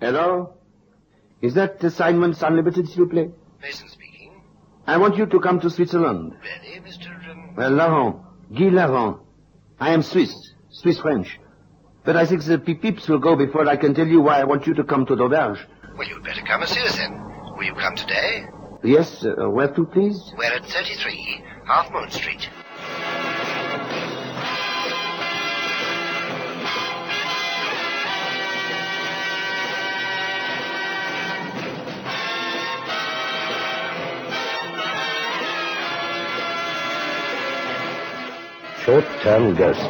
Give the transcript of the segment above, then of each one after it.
Hello? Is that Assignments Unlimited, s'il vous plaît? Mason speaking. I want you to come to Switzerland. Really, Mr. Well, Laurent. Guy Laurent. I am Swiss-French. But I think the peeps will go before I can tell you why I want you to come to d'Auberge. Well, you'd better come and see us then. Will you come today? Yes, where to, please? We're at 33 Half Moon Street. Short-term ghost.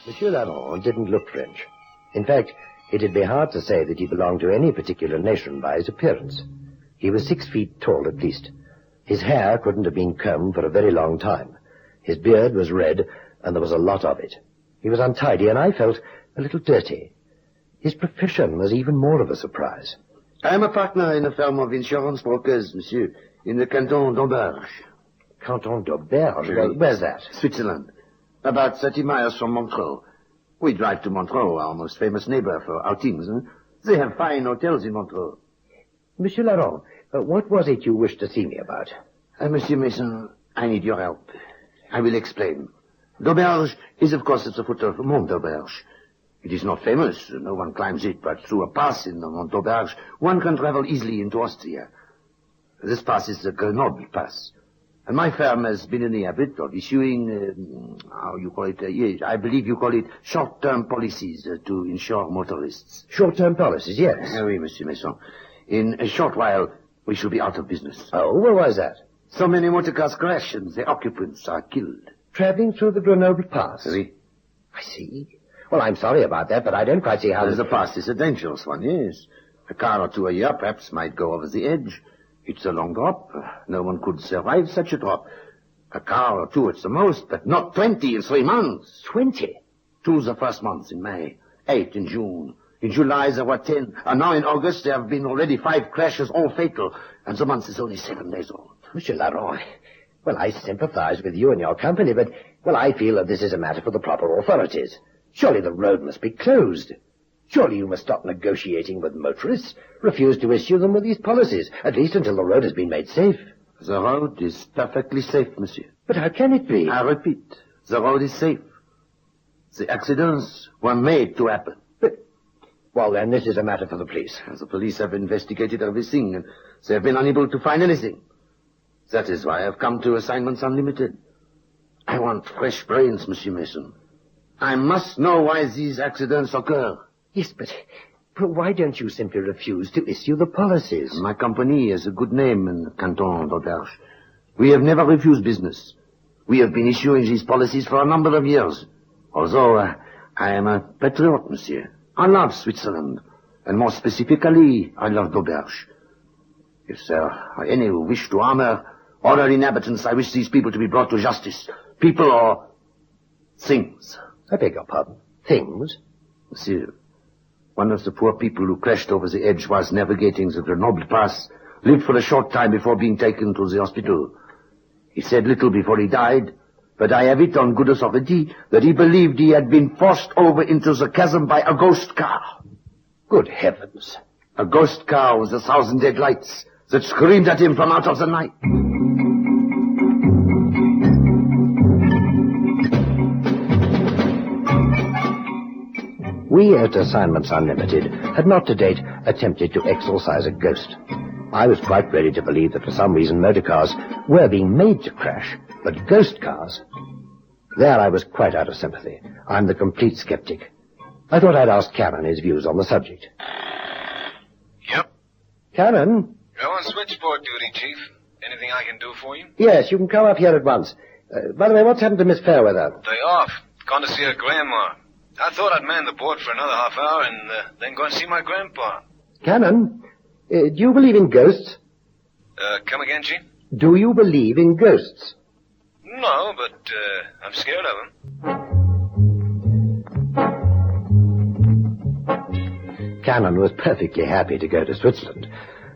Monsieur Laurent didn't look French. In fact, it'd be hard to say that he belonged to any particular nation by his appearance. He was 6 feet tall at least. His hair couldn't have been combed for a very long time. His beard was red, and there was a lot of it. He was untidy, and I felt a little dirty. His profession was even more of a surprise. I am a partner in a firm of insurance brokers, monsieur, in the canton d'Auberge. Canton d'Auberge? Well, where's that? Switzerland. About 30 miles from Montreux. We drive to Montreux, our most famous neighbor, for outings. They have fine hotels in Montreux. Monsieur Laurent, what was it you wished to see me about? Monsieur Mason, I need your help. I will explain. D'Auberge is, of course, at the foot of Mont d'Auberge. It is not famous. No one climbs it, but through a pass in the Mont d'Auberge, one can travel easily into Austria. This pass is the Grenoble Pass. And my firm has been in the habit of issuing, yes, I believe you call it short-term policies to insure motorists. Short-term policies, yes. Oui, Monsieur Mason. In a short while, we shall be out of business. Oh, well, why is that? So many motor cars crash and the occupants are killed. Traveling through the Grenoble Pass? Oui. I see. Well, I'm sorry about that, but I don't quite see how... The pass is a dangerous one, yes. A car or two a year perhaps might go over the edge. It's a long drop. No one could survive such a drop. A car or two at the most, but not 20 in 3 months. 20? 2 the first month in May, 8 in June. In July there were 10, and now in August there have been already 5 crashes, all fatal, and the month is only 7 days old. Monsieur Laurent, well, I sympathize with you and your company, but, well, I feel that this is a matter for the proper authorities. Surely the road must be closed. Surely you must stop negotiating with motorists, refuse to issue them with these policies, at least until the road has been made safe. The road is perfectly safe, monsieur. But how can it be? I repeat, the road is safe. The accidents were made to happen. But, well, then, this is a matter for the police. The police have investigated everything, and they have been unable to find anything. That is why I have come to Assignments Unlimited. I want fresh brains, Monsieur Mason. I must know why these accidents occur. Yes, but why don't you simply refuse to issue the policies? My company has a good name in the canton d'Auberge. We have never refused business. We have been issuing these policies for a number of years. Although I am a patriot, monsieur. I love Switzerland. And more specifically, I love d'Auberge. If there are any who wish to honor other inhabitants, I wish these people to be brought to justice. People or things. I beg your pardon. Things? Monsieur, one of the poor people who crashed over the edge was navigating the Grenoble Pass, lived for a short time before being taken to the hospital. He said little before he died, but I have it on good authority that he believed he had been forced over into the chasm by a ghost car. Good heavens. A ghost car with 1,000 dead lights that screamed at him from out of the night. We at Assignments Unlimited had not to date attempted to exorcise a ghost. I was quite ready to believe that for some reason motor cars were being made to crash, but ghost cars... There I was quite out of sympathy. I'm the complete skeptic. I thought I'd ask Karen his views on the subject. Yep. Karen? Go on switchboard duty, Chief. Anything I can do for you? Yes, you can come up here at once. By the way, what's happened to Miss Fairweather? Day off. Gone to see her grandma. I thought I'd man the board for another half hour and then go and see my grandpa. Cannon, do you believe in ghosts? Come again, Chief? Do you believe in ghosts? No, but I'm scared of them. Cannon was perfectly happy to go to Switzerland.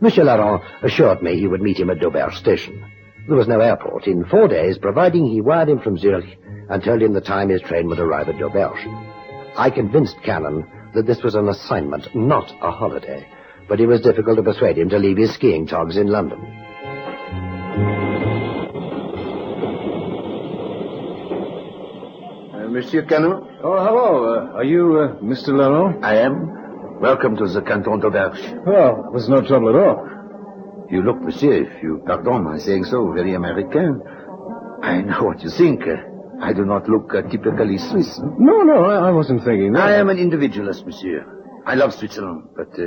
Monsieur Laurent assured me he would meet him at d'Auberge station. There was no airport. In 4 days, providing he wired him from Zurich and told him the time his train would arrive at Dauberge. I convinced Cannon that this was an assignment, not a holiday, but it was difficult to persuade him to leave his skiing togs in London. Monsieur Cannon? Oh, hello. Are you Mr. Laurent? I am. Welcome to the Canton d'Auberge. Well, it was no trouble at all. You look, monsieur, if you pardon my saying so, very American. I know what you think. I do not look typically Swiss. No, I wasn't thinking that. I am an individualist, monsieur. I love Switzerland, but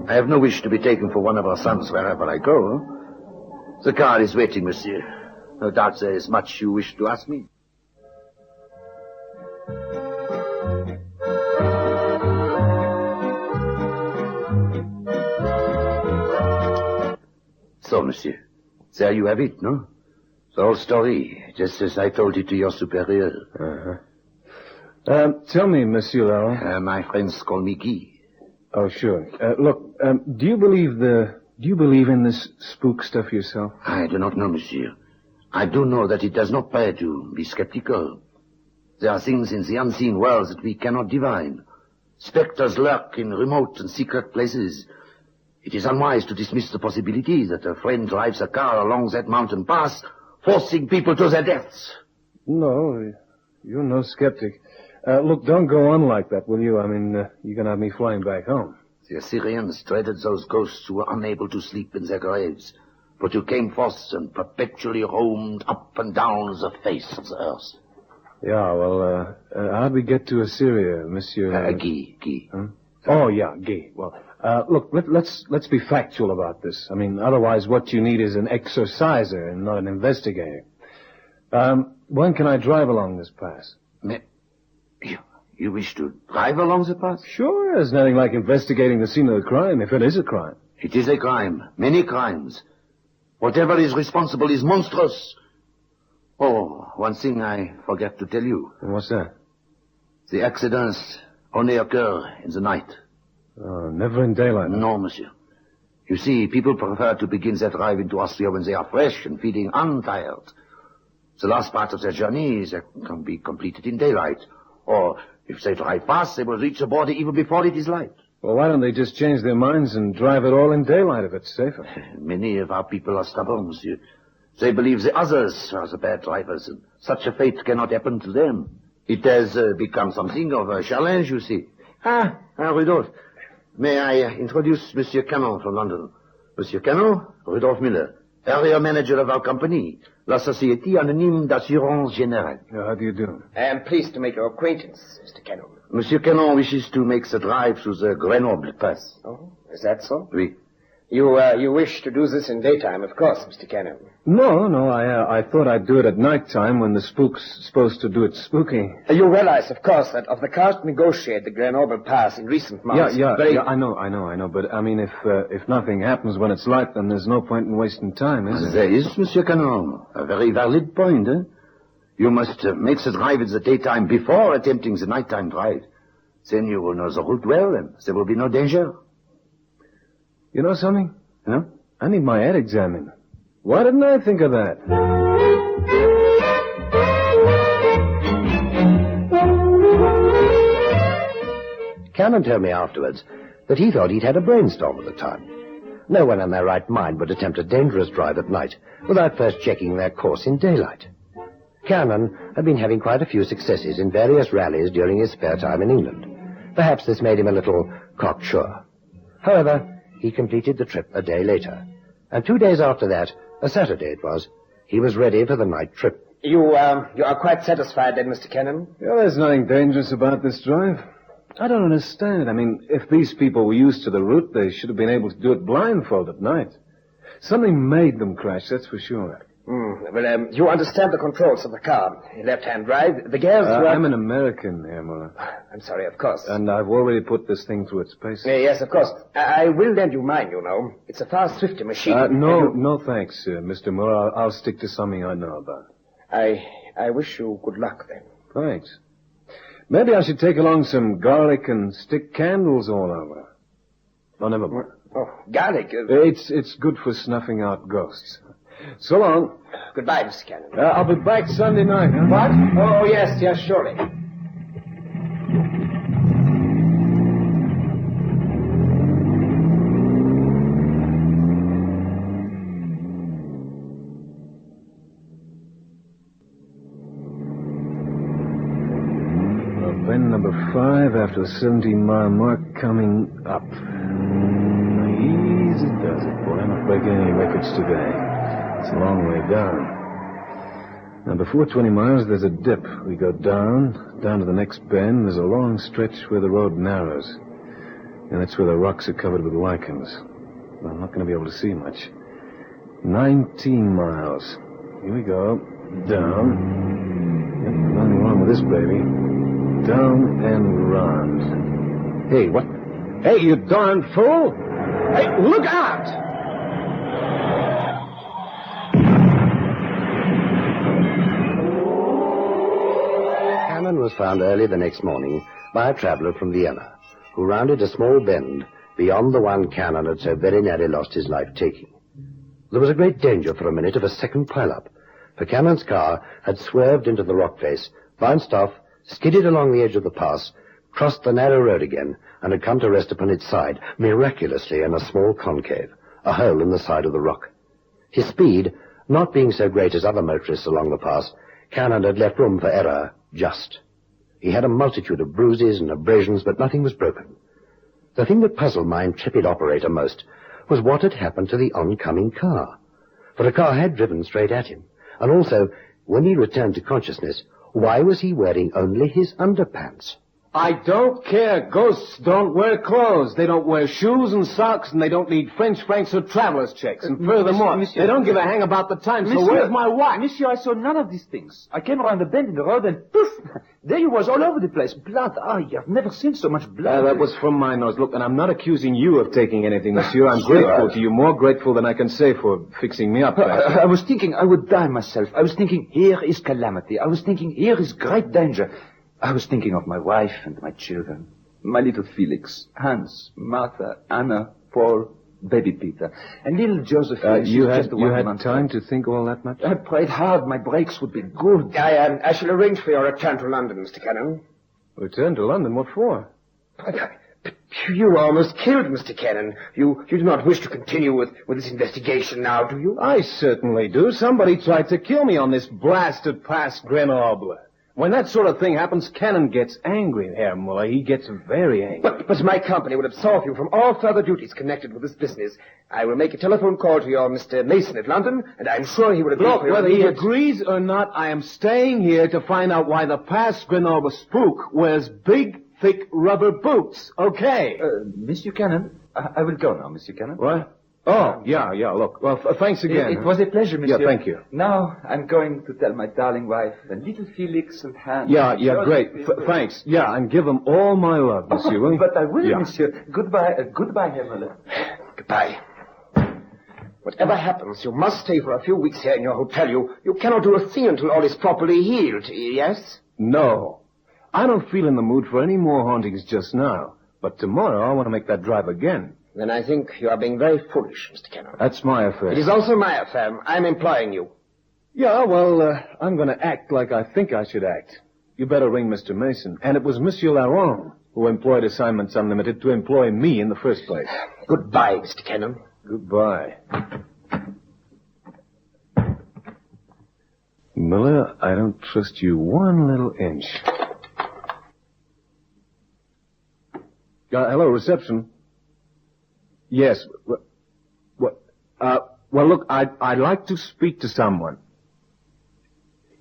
I have no wish to be taken for one of our sons wherever I go. The car is waiting, monsieur. No doubt there is much you wish to ask me. So, monsieur, there you have it, no? The whole story, just as I told it to your superior. Tell me, Monsieur Laurent. My friends call me Guy. Oh, sure. Look, do you believe in this spook stuff yourself? I do not know, monsieur. I do know that it does not pay to be skeptical. There are things in the unseen world that we cannot divine. Spectres lurk in remote and secret places. It is unwise to dismiss the possibility that a friend drives a car along that mountain pass, forcing people to their deaths. No, you're no skeptic. Look, don't go on like that, will you? I mean, you're going to have me flying back home. The Assyrians dreaded those ghosts who were unable to sleep in their graves, but who came forth and perpetually roamed up and down the face of the earth. Yeah, well, how'd we get to Assyria, Monsieur? Guy. Huh? Oh, yeah, Guy. Well, look, let's be factual about this. I mean, otherwise what you need is an exorciser and not an investigator. When can I drive along this pass? You wish to drive along the pass? Sure, there's nothing like investigating the scene of the crime, if it is a crime. It is a crime. Many crimes. Whatever is responsible is monstrous. Oh, one thing I forget to tell you. And what's that? The accidents only occur in the night. Oh, never in daylight. No, monsieur. You see, people prefer to begin their drive into Austria when they are fresh and feeling untired. The last part of their journey can be completed in daylight. Or, if they drive fast, they will reach the border even before it is light. Well, why don't they just change their minds and drive it all in daylight if it's safer? Many of our people are stubborn, monsieur. They believe the others are the bad drivers, and such a fate cannot happen to them. It has become something of a challenge, you see. Rudolph. May I introduce Monsieur Cannon from London? Monsieur Cannon, Rudolph Miller, area manager of our company, La Société Anonyme d'Assurance Générale. How do you do? I am pleased to make your acquaintance, Mr. Cannon. Monsieur Cannon wishes to make the drive through the Grenoble Pass. Oh, is that so? Oui. You wish to do this in daytime, of course, Mr. Cannon. No, I thought I'd do it at nighttime when the spook's supposed to do its spooking. You realize, of course, that of the cars to negotiate the Grenoble Pass in recent months... Yeah, I know, but I mean, if nothing happens when it's light, then there's no point in wasting time, is there? There is, Monsieur Cannon. A very valid point, eh? You must make the drive in the daytime before attempting the nighttime drive. Then you will know the route well, and there will be no danger. You know something? Huh? I need my head examined. Why didn't I think of that? Cannon told me afterwards that he thought he'd had a brainstorm at the time. No one in their right mind would attempt a dangerous drive at night without first checking their course in daylight. Cannon had been having quite a few successes in various rallies during his spare time in England. Perhaps this made him a little cocksure. However, he completed the trip a day later. And 2 days after that, a Saturday it was, he was ready for the night trip. You are quite satisfied then, Mr. Cannon? Yeah, there's nothing dangerous about this drive. I don't understand. I mean, if these people were used to the route, they should have been able to do it blindfold at night. Something made them crash, that's for sure. Well, you understand the controls of the car. Left-hand drive, the gears work... I'm an American, Herr Muller. I'm sorry, of course. And I've already put this thing through its paces. Yes, of course. I will lend you mine, you know. It's a fast, swift machine. No thanks, Mr. Muller. I'll stick to something I know about. I wish you good luck, then. Thanks. Maybe I should take along some garlic and stick candles all over. Oh, never mind. Oh, garlic? It's good for snuffing out ghosts. So long. Goodbye, Mr. Cannon. I'll be back Sunday night, huh? What? Oh, yes, surely. Bend number 5 after the 17-mile mark coming up. Easy does it, boy. I'm not breaking any records today. It's a long way down. Now, before 20 miles, there's a dip. We go down to the next bend. There's a long stretch where the road narrows. And that's where the rocks are covered with lichens. Well, I'm not going to be able to see much. 19 miles. Here we go. Down. Yep, nothing wrong with this baby. Down and round. Hey, what? Hey, you darn fool! Hey, look out! Cannon was found early the next morning by a traveler from Vienna, who rounded a small bend beyond the one Cannon had so very nearly lost his life taking. There was a great danger for a minute of a second pileup, for Cannon's car had swerved into the rock face, bounced off, skidded along the edge of the pass, crossed the narrow road again, and had come to rest upon its side, miraculously in a small concave, a hole in the side of the rock. His speed, not being so great as other motorists along the pass, Cannon had left room for error just. He had a multitude of bruises and abrasions, but nothing was broken. The thing that puzzled my intrepid operator most was what had happened to the oncoming car. For the car had driven straight at him, and also, when he returned to consciousness, why was he wearing only his underpants? I don't care. Ghosts don't wear clothes. They don't wear shoes and socks, and they don't need French francs or traveler's checks. And furthermore, they don't give a hang about the time, so where's my watch? Monsieur, I saw none of these things. I came around the bend in the road and poof! There you was, all over the place. Blood. I've never seen so much blood. That was from my nose. Look, and I'm not accusing you of taking anything, monsieur. I'm grateful to you, more grateful than I can say for fixing me up. I was thinking I would die myself. I was thinking, here is calamity. I was thinking, here is great danger. I was thinking of my wife and my children. My little Felix, Hans, Martha, Anna, Paul, baby Peter, and little Josephine. You had time to think all that much? I prayed hard my brakes would be good. I shall arrange for your return to London, Mr. Cannon. Return to London? What for? You were almost killed, Mr. Cannon. You do not wish to continue with this investigation now, do you? I certainly do. Somebody tried to kill me on this blasted Pass Grenoble. When that sort of thing happens, Cannon gets angry, Herr Muller. He gets very angry. But my company will absolve you from all further duties connected with this business. I will make a telephone call to your Mr. Mason at London, and I'm sure he will agree. Look, whether he agrees or not, I am staying here to find out why the Pass Grenoble spook wears big, thick rubber boots. Okay? Monsieur Cannon, I will go now, Monsieur Cannon. What? Oh, yeah, look. Well, thanks again. It was a pleasure, monsieur. Yeah, thank you. Now, I'm going to tell my darling wife and little Felix and Hans. Yeah, great. Thanks. Yeah, and give them all my love, monsieur, will you? But I will, monsieur. Goodbye, Herr Muller. Goodbye. Whatever happens, you must stay for a few weeks here in your hotel. You cannot do a thing until all is properly healed, yes? No. I don't feel in the mood for any more hauntings just now. But tomorrow I want to make that drive again. Then I think you are being very foolish, Mr. Cannon. That's my affair. It is also my affair. I'm employing you. Yeah, well, I'm going to act like I think I should act. You better ring Mr. Mason. And it was Monsieur Laurent who employed Assignments Unlimited to employ me in the first place. Goodbye, Mr. Cannon. Goodbye. Miller, I don't trust you one little inch. Hello, reception. Yes. What? Well, look, I'd like to speak to someone.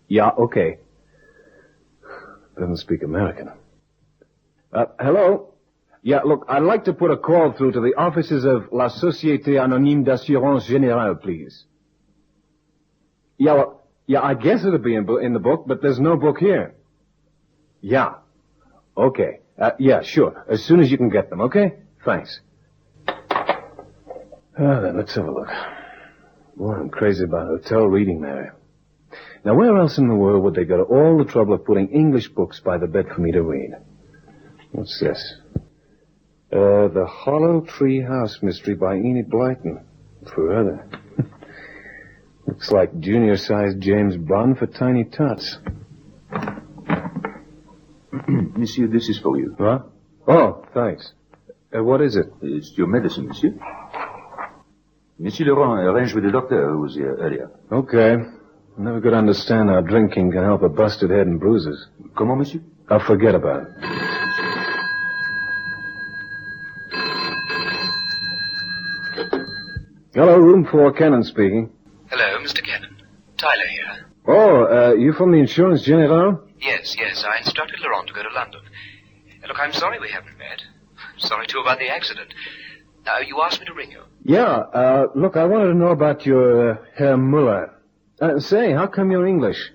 Yeah, okay. Doesn't speak American. Hello? Yeah, look, I'd like to put a call through to the offices of La Société Anonyme d'Assurance Générale, please. Yeah, well, I guess it'll be in the book, but there's no book here. Yeah. Okay. Yeah, sure. As soon as you can get them, okay? Thanks. Then let's have a look. Boy, I'm crazy about hotel reading there. Now, where else in the world would they go to all the trouble of putting English books by the bed for me to read? What's this? The Hollow Tree House Mystery by Enid Blyton. Further. Looks like junior-sized James Bond for tiny tots. Monsieur, this is for you. What? Oh, thanks. What is it? It's your medicine, monsieur. Monsieur Laurent arranged with the doctor who was here earlier. Okay. Never could understand how drinking can help a busted head and bruises. Comment, monsieur? I'll forget about it. Hello, room 4, Cannon speaking. Hello, Mr. Cannon. Tyler here. Oh, you from the Insurance General? Yes. I instructed Laurent to go to London. Look, I'm sorry we haven't met. Sorry, too, about the accident. You asked me to ring you. Yeah, look, I wanted to know about your, Herr Muller. Say, how come you're English?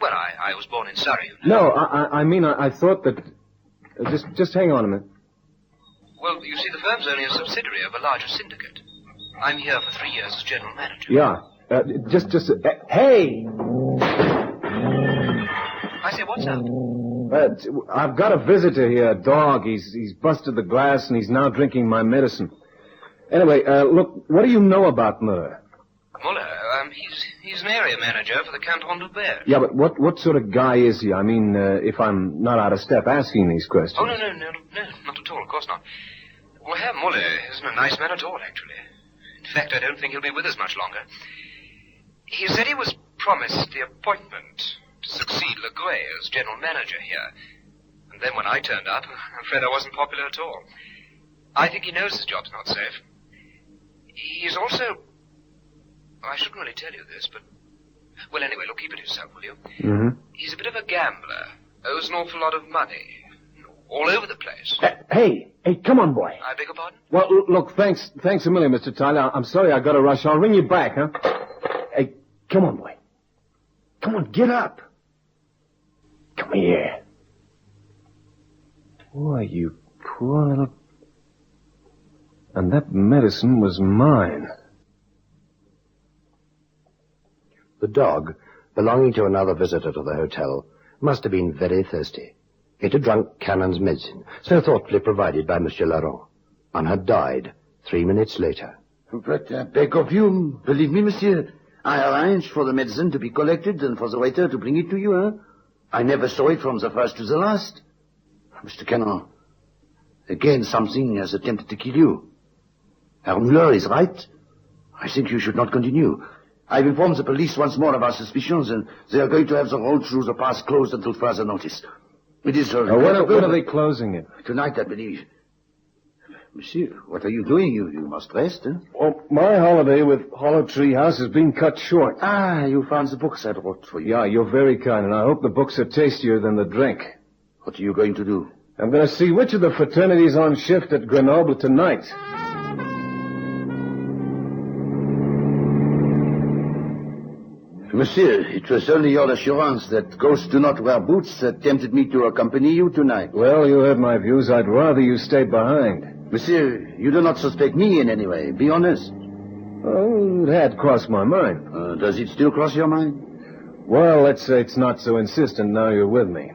Well, I was born in Surrey. You know. No, I mean, I thought that... Just hang on a minute. Well, you see, the firm's only a subsidiary of a larger syndicate. I'm here for 3 years as general manager. Yeah, hey! I say, what's up? I've got a visitor here, a dog. He's busted the glass, and he's now drinking my medicine. Anyway, look, what do you know about Muller? Muller? He's an area manager for the Canton de Berne. Yeah, but what sort of guy is he? I mean, if I'm not out of step asking these questions. Oh, no, not at all, of course not. Well, Herr Muller isn't a nice man at all, actually. In fact, I don't think he'll be with us much longer. He said he was promised the appointment to succeed Legray as general manager here. And then when I turned up, I'm afraid I wasn't popular at all. I think he knows his job's not safe. He's also... I shouldn't really tell you this, but... Well, anyway, look, keep it yourself, will you? Mm-hmm. He's a bit of a gambler. Owes an awful lot of money. All over the place. Hey, come on, boy. I beg your pardon? Well, look, thanks a million, Mr. Tyler. I'm sorry I got to rush. I'll ring you back, huh? Hey, come on, boy. Come on, get up. Come here. Boy, you poor little... And that medicine was mine. The dog, belonging to another visitor to the hotel, must have been very thirsty. It had drunk Cannon's medicine, so thoughtfully provided by Monsieur Laurent, and had died 3 minutes later. But I beg of you, believe me, monsieur, I arranged for the medicine to be collected and for the waiter to bring it to you, huh? I never saw it from the first to the last. Mr. Cannon, again something has attempted to kill you. Herr Müller is right. I think you should not continue. I've informed the police once more of our suspicions, and they are going to have the road through the pass closed until further notice. It is... when are they closing it? Tonight, I believe. Monsieur, what are you doing? You must rest, huh? Well, my holiday with Hollow Tree House has been cut short. Ah, you found the books I wrote for you. Yeah, you're very kind, and I hope the books are tastier than the drink. What are you going to do? I'm going to see which of the fraternities on shift at Grenoble tonight. Monsieur, it was only your assurance that ghosts do not wear boots that tempted me to accompany you tonight. Well, you heard my views. I'd rather you stayed behind. Monsieur, you do not suspect me in any way. Be honest. Oh, it had crossed my mind. Does it still cross your mind? Well, let's say it's not so insistent now you're with me.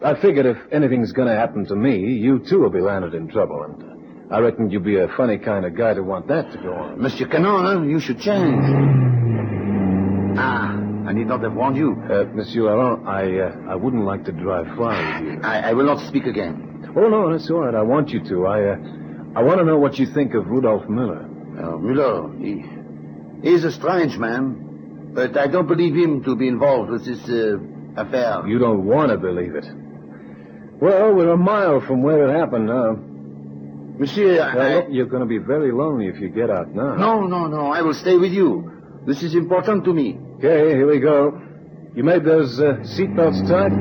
I figured if anything's going to happen to me, you too will be landed in trouble, and I reckoned you'd be a funny kind of guy to want that to go on. Monsieur Cannon, you should change. I need not have warned you. Monsieur Laurent, I wouldn't like to drive far with you. I will not speak again. Oh, no, that's all right. I want you to. I want to know what you think of Rudolf Müller. Müller, he is a strange man, but I don't believe him to be involved with this affair. You don't want to believe it. Well, we're a mile from where it happened now. Monsieur, look, you're going to be very lonely if you get out now. No. I will stay with you. This is important to me. Okay, here we go. You made those seatbelts tight?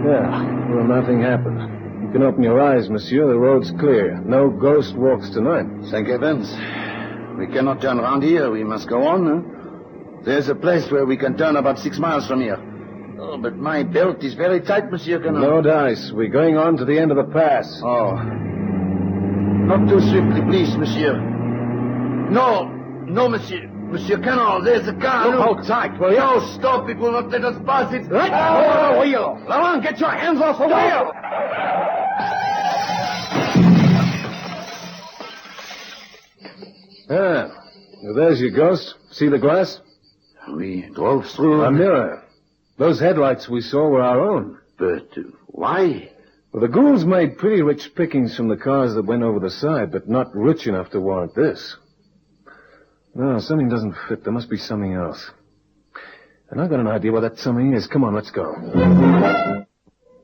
Yeah, well, nothing happened. You can open your eyes, monsieur. The road's clear. No ghost walks tonight. Thank heavens. We cannot turn around here. We must go on. Huh? There's a place where we can turn about 6 miles from here. Oh, but my belt is very tight, Monsieur Cannon. No dice. We're going on to the end of the pass. Oh. Not too swiftly, please, monsieur. No, monsieur. Monsieur Cannon, there's a car. Hold tight, will you? No, stop. It will not let us pass it. Let go of the wheel. Laurent, get your hands off the wheel. Well, there's your ghost. See the glass? We drove through... A mirror. Those headlights we saw were our own. But why? Well, the ghouls made pretty rich pickings from the cars that went over the side, but not rich enough to warrant this. No, something doesn't fit. There must be something else. And I've got an idea what that something is. Come on, let's go.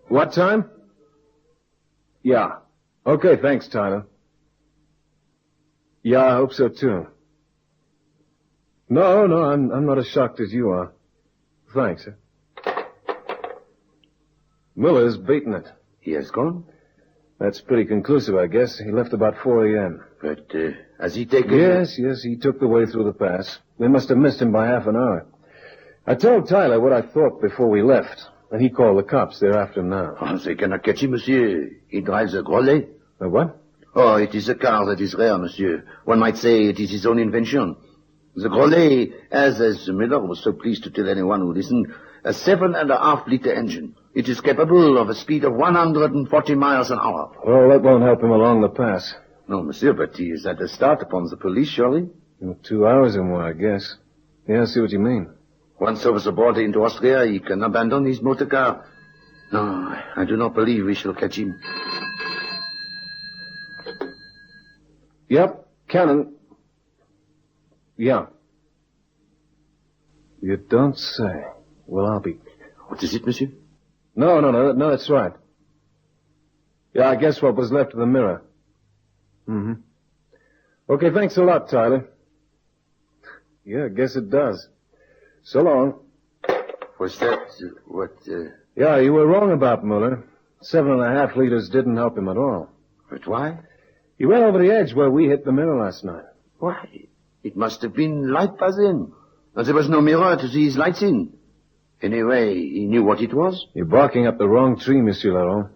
What time? Yeah. Okay, thanks, Tyler. Yeah, I hope so, too. No, I'm not as shocked as you are. Thanks. Miller's beaten it. He has gone? That's pretty conclusive, I guess. He left about 4 a.m. But has he taken... Yes, he took the way through the pass. They must have missed him by half an hour. I told Tyler what I thought before we left, and he called the cops. They're after him now. Oh, they cannot catch him, monsieur. He drives a Grollet. A what? Oh, it is a car that is rare, monsieur. One might say it is his own invention. The Grollet has, as Miller was so pleased to tell anyone who listened, a 7.5-liter engine. It is capable of a speed of 140 miles an hour. Well, that won't help him along the pass. No, monsieur, but he is at a start upon the police, surely. 2 hours or more, I guess. Yeah, I see what you mean. Once over the border into Austria, he can abandon his motor car. No, I do not believe we shall catch him. Yep, Cannon. Yeah. You don't say. Well, I'll be... What is it, monsieur? No, that's right. Yeah, I guess what was left of the mirror. Mm-hmm. Okay, thanks a lot, Tyler. Yeah, I guess it does. So long. Was that what... Yeah, you were wrong about Muller. 7.5 liters didn't help him at all. But why? He went over the edge where we hit the mirror last night. Why? It must have been light by then. And there was no mirror to see his lights in. Anyway, he knew what it was. You're barking up the wrong tree, Monsieur Laurent.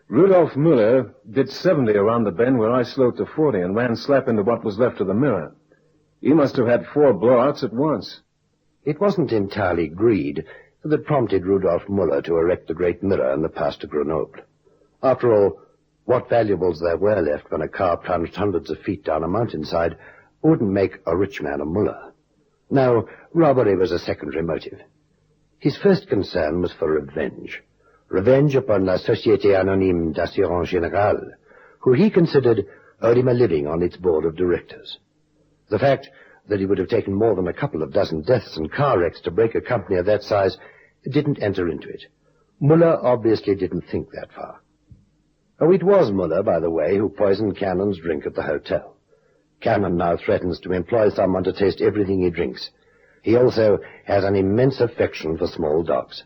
Rudolf Muller did 70 around the bend where I slowed to 40 and ran slap into what was left of the mirror. He must have had 4 blowouts at once. It wasn't entirely greed that prompted Rudolf Muller to erect the great mirror in the Pass de Grenoble. After all, what valuables there were left when a car plunged hundreds of feet down a mountainside wouldn't make a rich man a Muller. No, robbery was a secondary motive. His first concern was for revenge. Revenge upon la Société Anonyme d'Assurance Générale, who he considered owed him a living on its board of directors. The fact that he would have taken more than a couple of dozen deaths and car wrecks to break a company of that size didn't enter into it. Muller obviously didn't think that far. Oh, it was Muller, by the way, who poisoned Cannon's drink at the hotel. Cannon now threatens to employ someone to taste everything he drinks. He also has an immense affection for small dogs.